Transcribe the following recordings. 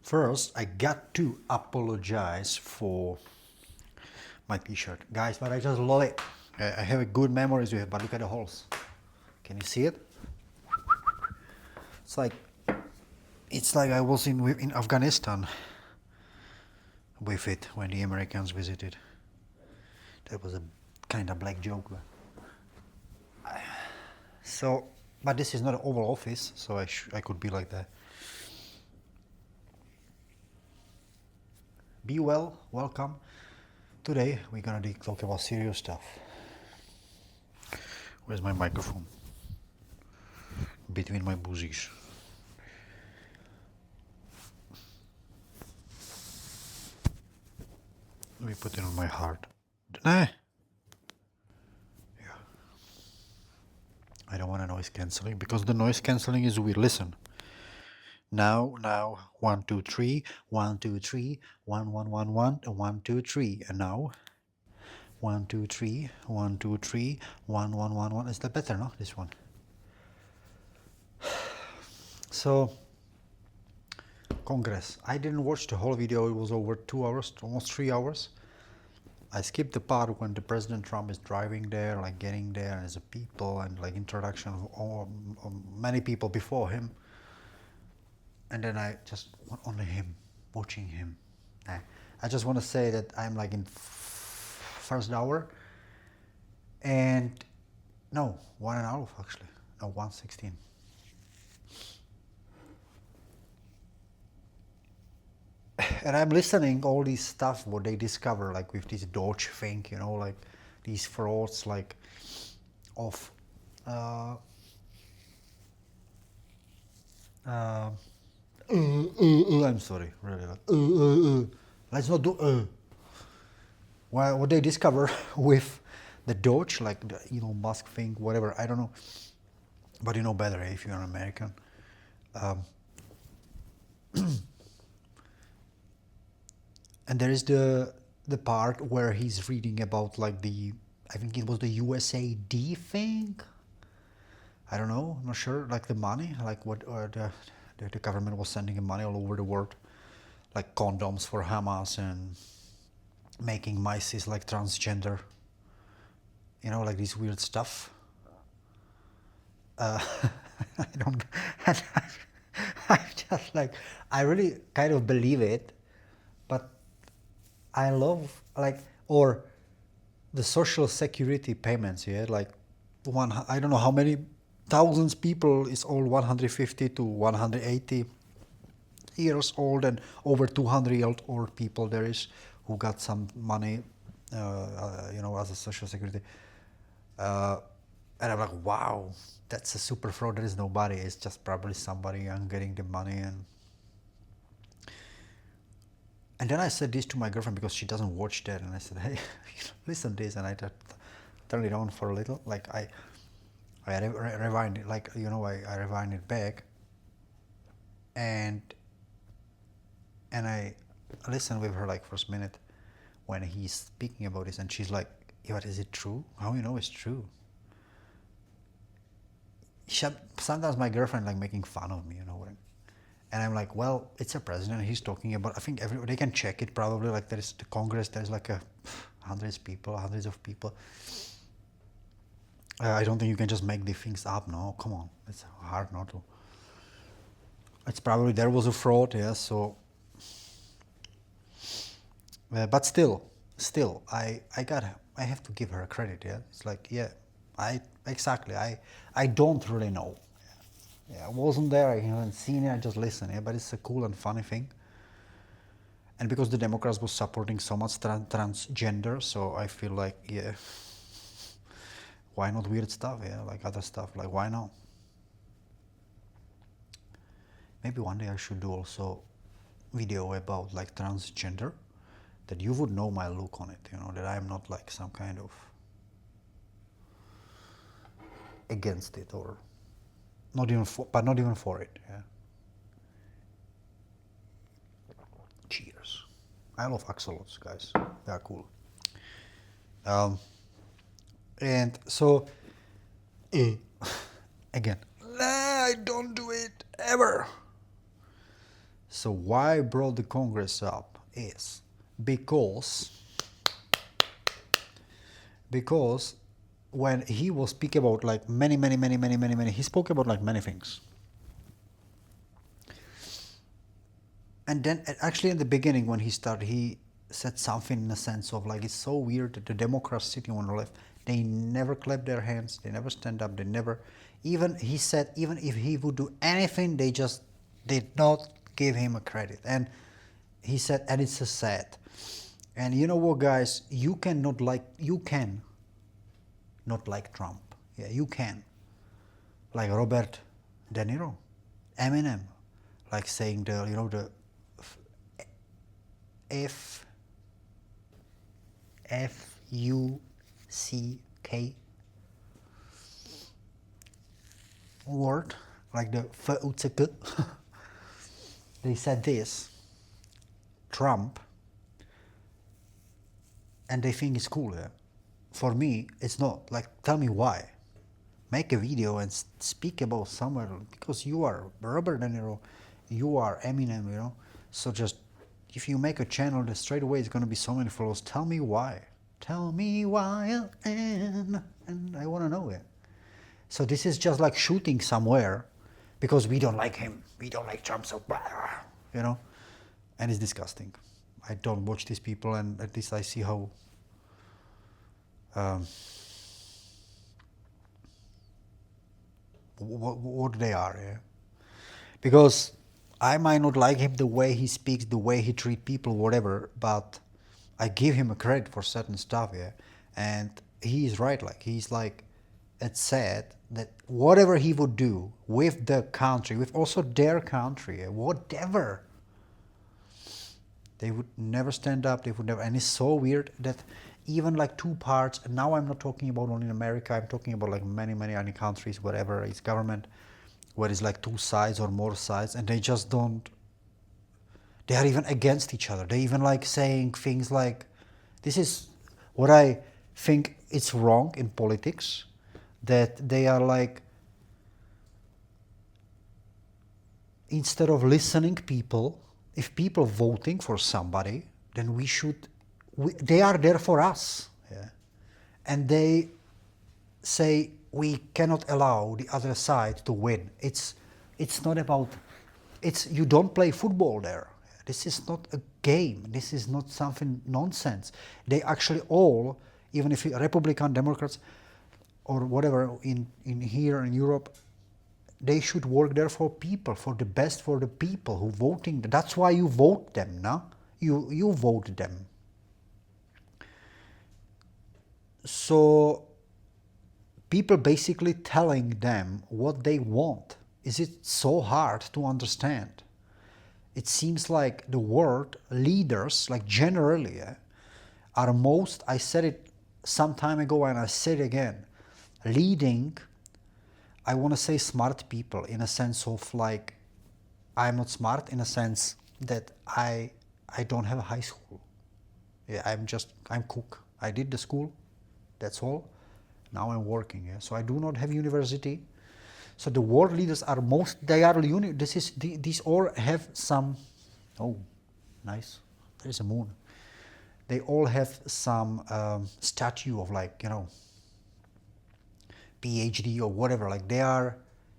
First, I got to apologize for my t-shirt. Guys, but I just love it. I have a good memories with it, but look at the holes. Can you see it? It's like I was in Afghanistan with it when the Americans visited. That was a kind of black joke. So, but this is not an Oval Office, so I could be like that. Be well, welcome. Today we're gonna talk about serious stuff. Where's my microphone? Between my boozies. Let me put it on my heart. Eh. Yeah. I don't want a noise cancelling because the noise cancelling is weird. Listen. Now, 1, 2, 3, 1, 2, 3, 1, 1, 1, 1, 1, 2, 3. And now, 1, 2, 3, 1, 2, 3, 1, 1, 1, 1. Is that better, no? This one. So, Congress. I didn't watch the whole video. It was over 2 hours, almost 3 hours. I skipped the part when the President Trump is driving there, like getting there, and there's a people and like introduction of many people before him. And then I just only him, watching him. I just want to say that I'm like in first hour, and no, 1.5 actually, no 1:16. And I'm listening all these stuff what they discover, like with this Doge thing, you know, like these frauds, like of I'm sorry, really, like let's not do well, what they discover with the Doge, like the Elon Musk thing, whatever, I don't know, but you know better if you're an American. And there is the part where he's reading about like I think it was the USAID thing. I don't know, I'm not sure, like the money, like what the government was sending him money all over the world, like condoms for Hamas and making mice like transgender, you know, like this weird stuff. I don't, I'm just like, I really kind of believe it, but I love like, or the social security payments, yeah, like I don't know how many thousands people is all 150 to 180 years old and over 200 year old people there is who got some money, you know, as a social security. And I'm like, wow, that's a super fraud. There is nobody. It's just probably somebody young getting the money. And then I said this to my girlfriend because she doesn't watch that. And I said, hey, listen to this. And I turned it on for a little. Like I rewind it, like, you know, I rewind it back. And I listened with her like first minute when he's speaking about this. And she's like, yeah, but is it true? How you know it's true? Sometimes my girlfriend like making fun of me, you know what I mean? And I'm like, well, it's a president. He's talking about. I think they can check it probably. Like there is the Congress. There's like hundreds of people. I don't think you can just make the things up. No, come on, it's hard not to. It's probably there was a fraud. Yeah, so. But still, I have to give her credit. Yeah, it's like yeah, I don't really know. Yeah, I wasn't there. I haven't seen it. I just listen. Yeah, but it's a cool and funny thing. And because the Democrats was supporting so much transgender, so I feel like yeah, why not weird stuff? Yeah, like other stuff. Like why not? Maybe one day I should do also video about like transgender, that you would know my look on it. You know that I'm not like some kind of against it or not even for it. Yeah. Cheers. I love axolotls, guys. They are cool. And so, again, I don't do it ever. So why I brought the Congress up is because when he will speak about like many, he spoke about like many things. And then actually in the beginning when he started, he said something in the sense of like, it's so weird that the Democrats sitting on the left, they never clap their hands, they never stand up, they never, even he said, even if he would do anything, they just did not give him a credit. And he said, and it's a sad. And you know what, guys, you can not like Trump. Yeah, you can. Like Robert De Niro, Eminem, like saying the, you know, the F-U-C-K word, like the F-U-C-K. They said this, Trump, and they think it's cool. Yeah? For me, it's not. Like, tell me why. Make a video and speak about somewhere, because you are Robert De Niro, you are Eminem, you know. So just, if you make a channel, then straight away it's going to be so many followers. Tell me why. Tell me why, and I want to know it. So this is just like shooting somewhere, because we don't like him. We don't like Trump, so blah, you know. And it's disgusting. I don't watch these people, and at least I see how what they are. Yeah? Because I might not like him the way he speaks, the way he treats people, whatever, but I give him a credit for certain stuff. Yeah, and he is right. Like, he's like, it's sad that whatever he would do with the country, with also their country, yeah, whatever, they would never stand up, they would never, and it's so weird that even like two parts, and now I'm not talking about only in America, I'm talking about like many other countries, whatever, it's government, where it's like two sides or more sides, and they just don't, they are even against each other. They even like saying things like, this is what I think it's wrong in politics, that they are like, instead of listening people, if people voting for somebody, then they are there for us. Yeah? And they say we cannot allow the other side to win. It's not about, you don't play football there. This is not a game. This is not something nonsense. They actually all, even if Republican, Democrats, or whatever in here in Europe, they should work there for people, for the best for the people who voting. That's why you vote them, no? You vote them. So people basically telling them what they want. Is it so hard to understand? It seems like the world leaders, like generally, are most, I said it some time ago and I say it again, leading, I want to say smart people, in a sense of like, I'm not smart in a sense that I don't have a high school. Yeah, I'm cook. I did the school, that's all. Now I'm working, yeah. So I do not have university. So the world leaders are these all have some, oh, nice, there's a moon. They all have some statue of like, you know, PhD or whatever, like they are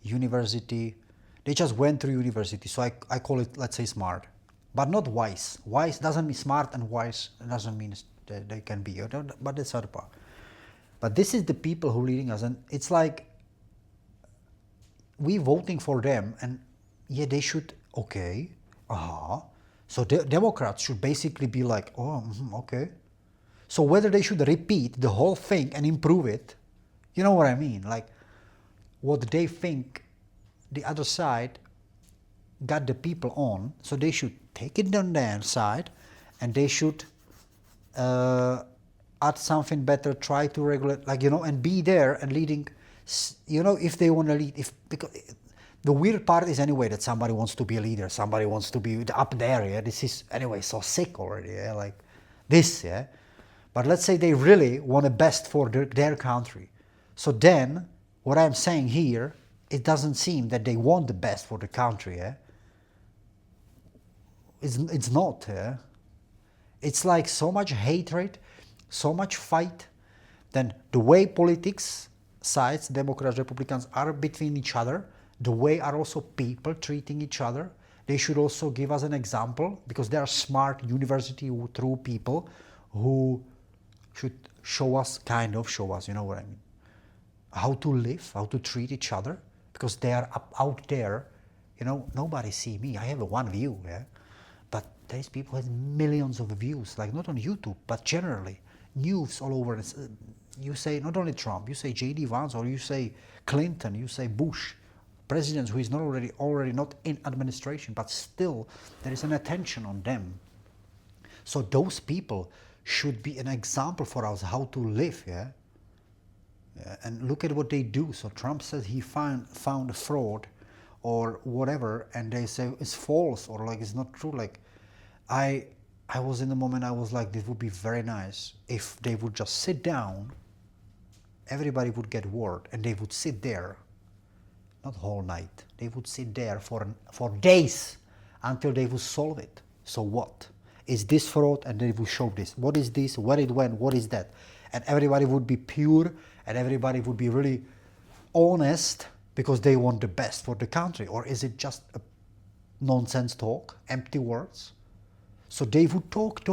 university, they just went through university. So I call it, let's say, smart, but not wise. Wise doesn't mean smart, and wise doesn't mean that they can be, but that's other part. But this is the people who are leading us, and it's like, we voting for them, and yeah, they should, okay, so the Democrats should basically be like, oh, okay. So whether they should repeat the whole thing and improve it, you know what I mean? Like, what they think the other side got the people on, so they should take it on their side, and they should add something better, try to regulate, like, you know, and be there and leading, you know, if they want to lead, because the weird part is anyway that somebody wants to be a leader, somebody wants to be up there, yeah, this is anyway so sick already, yeah, like this, yeah. But let's say they really want the best for their country. So then, what I'm saying here, it doesn't seem that they want the best for the country, yeah? It's not. Yeah? It's like so much hatred, so much fight. Then the way politics sides, Democrats, Republicans, are between each other, the way are also people treating each other. They should also give us an example because they are smart university through people who should show us, you know what I mean, how to live, how to treat each other, because they are out there, you know, nobody see me. I have one view, yeah, but there's people who have millions of views, like not on YouTube, but generally news all over. You say not only Trump, you say J.D. Vance, or you say Clinton, you say Bush, presidents who is not already not in administration, but still there is an attention on them. So those people should be an example for us how to live, yeah. And look at what they do. So Trump says he found a fraud or whatever, and they say it's false or like it's not true. Like I was in the moment, I was like, this would be very nice if they would just sit down, everybody would get word, and they would sit there, not whole night, they would sit there for days until they would solve it. So what? Is this fraud? And they will show this. What is this? Where it went? What is that? And everybody would be pure and everybody would be really honest because they want the best for the country. Or is it just a nonsense talk, empty words? So they would talk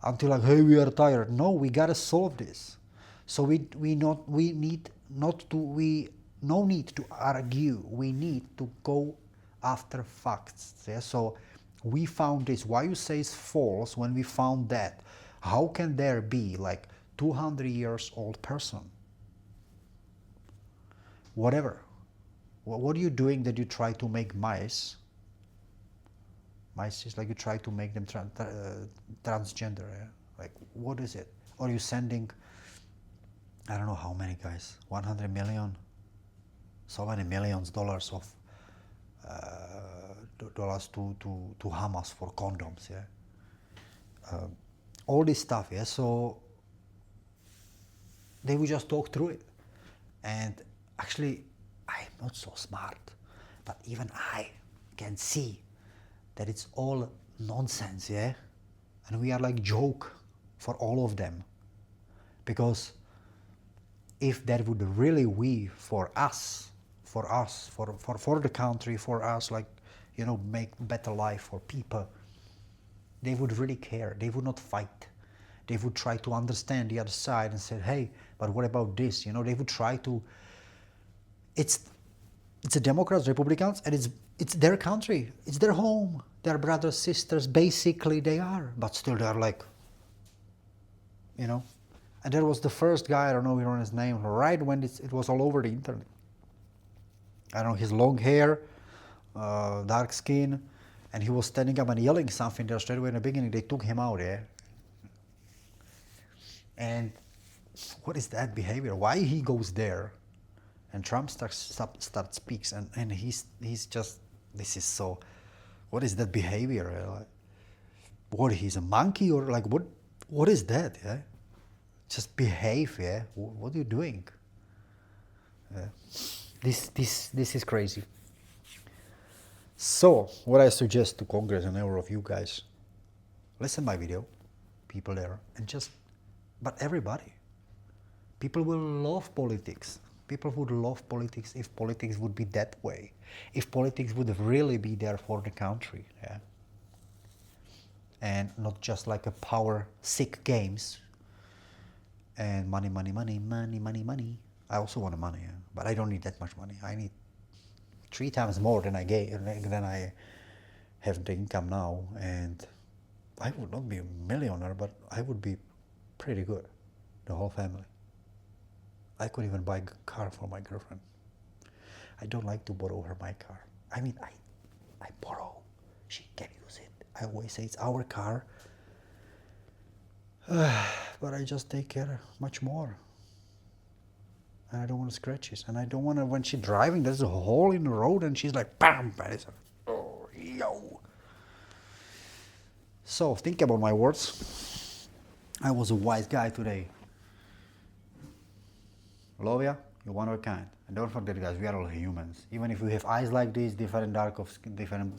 until like, hey, we are tired. No, we gotta solve this. So no need to argue. We need to go after facts. Yeah? So we found this. Why you say it's false when we found that? How can there be like 200 years old person? Whatever. What are you doing that you try to make mice? Mice is like you try to make them transgender. Yeah? Like what is it? Or you sending, I don't know how many guys, 100 million, so many millions dollars of dollars to Hamas for condoms, yeah. All this stuff, yeah. So they would just talk through it, and actually, I'm not so smart, but even I can see that it's all nonsense, yeah. And we are like joke for all of them, because if that would really be for us, for the country, for us, like, you know, make better life for people, they would really care. They would not fight. They would try to understand the other side and say, hey, but what about this? You know, they would try to. It's the Democrats, Republicans, and it's their country. It's their home. Their brothers, sisters, basically they are, but still they are like, you know. And there was the first guy, I don't know his name, right when it was all over the internet. I don't know, his long hair, dark skin, and he was standing up and yelling something there straight away in the beginning. They took him out, yeah. And what is that behavior? Why he goes there? And Trump starts speaks, and he's just, this is so, what is that behavior? Like, what, he's a monkey or like what is that? Yeah, just behave. Yeah, what are you doing? This is crazy. So what I suggest to Congress and all of you guys, listen my video, people there, and just, but everybody, people will love politics. People would love politics if politics would be that way. If politics would really be there for the country, yeah, and not just like a power sick games and money. I also want money, yeah, but I don't need that much money. I need 3 times more than I have the income now, and I would not be a millionaire, but I would be pretty good, the whole family. I could even buy a car for my girlfriend. I don't like to borrow her my car. I mean, I borrow. She can use it. I always say it's our car. But I just take care much more. And I don't want scratches. And I don't want to, when she's driving, there's a hole in the road and she's like, bam, and it's like, oh, yo. So think about my words. I was a wise guy today. Love ya, you're one of a kind. And don't forget, guys, we are all humans. Even if we have eyes like this, different dark of skin, different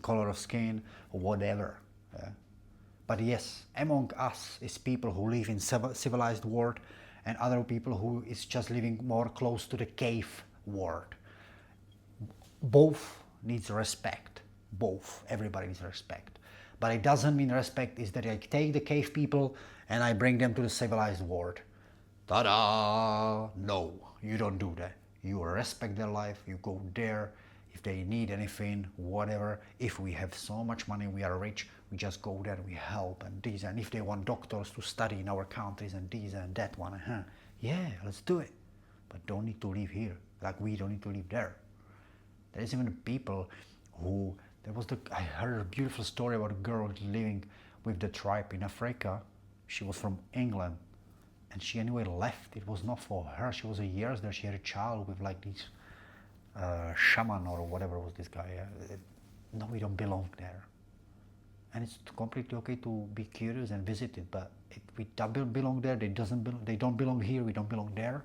color of skin, or whatever. Yeah? But yes, among us is people who live in civilized world, and other people who is just living more close to the cave world. Both needs respect. Both. Everybody needs respect. But it doesn't mean respect is that I take the cave people and I bring them to the civilized world. Ta-da! No, you don't do that. You respect their life, you go there. If they need anything, whatever, if we have so much money, we are rich, we just go there, we help and this, and if they want doctors to study in our countries and this and that one, yeah, let's do it. But don't need to live here, like we don't need to live there. There is even people who, I heard a beautiful story about a girl living with the tribe in Africa. She was from England, and she anyway left. It was not for her. She was a years there. She had a child with like this shaman or whatever was this guy. No, we don't belong there. And it's completely okay to be curious and visit it, but if we don't belong there, they don't belong here, we don't belong there,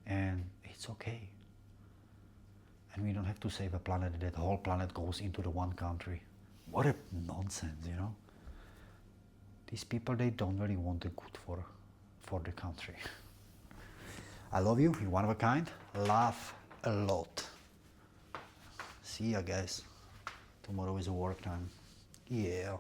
and it's okay. And we don't have to save a planet that the whole planet goes into the one country. What a nonsense, you know. These people, they don't really want the good for the country. I love you, you're one of a kind. Laugh a lot. See ya, guys. Tomorrow is a work time. Yeah.